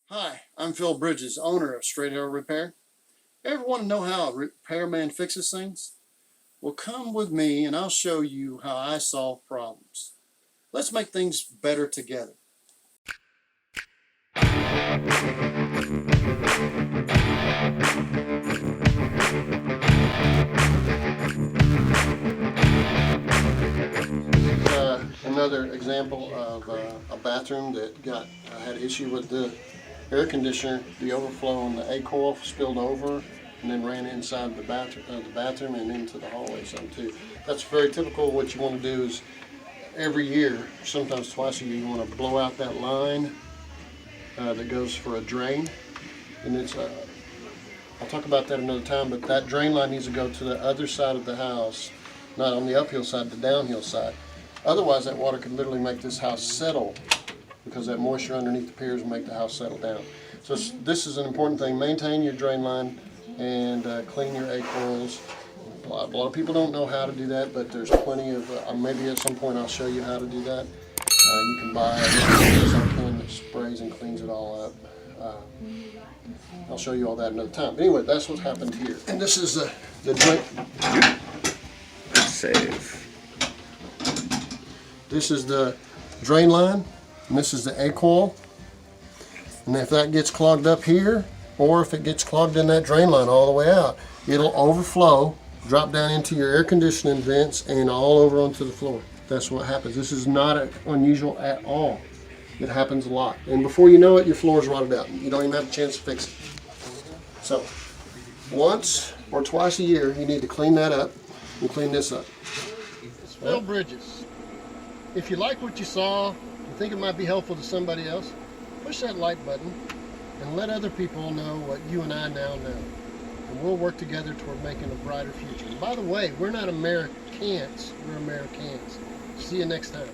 Hi, I'm Phil Bridges, owner of Straight Arrow Repair. Ever want to know how a repairman fixes things? Well, come with me and I'll show you how I solve problems. Let's make things better together. Another example of a bathroom that had an issue with the air conditioner. The overflow on the a-coil spilled over and then ran inside the bathroom and into the hallway some too. That's very typical. What you want to do is every year, sometimes twice a year, you want to blow out that line that goes for a drain. And it's I'll talk about that another time, but that drain line needs to go to the other side of the house, not on the uphill side, the downhill side. Otherwise, that water could literally make this house settle because that moisture underneath the piers will make the house settle down. So this is an important thing. Maintain your drain line and clean your a-coils. A lot of people don't know how to do that, but there's plenty of, maybe at some point I'll show you how to do that. You can buy some can that sprays and cleans it all up. I'll show you all that another time. But anyway, that's what happened here. And this is the drain. Save. This is the drain line, and this is the a-coil. And if that gets clogged up here, or if it gets clogged in that drain line all the way out, it'll overflow, drop down into your air conditioning vents, and all over onto the floor. That's what happens. This is not unusual at all. It happens a lot. And before you know it, your floor is rotted out. You don't even have a chance to fix it. So, once or twice a year, you need to clean that up and clean this up. It's Phil Bridges. If you like what you saw, you think it might be helpful to somebody else, push that like button and let other people know what you and I now know. And we'll work together toward making a brighter future. And by the way, we're not Americans, we're Americans. See you next time.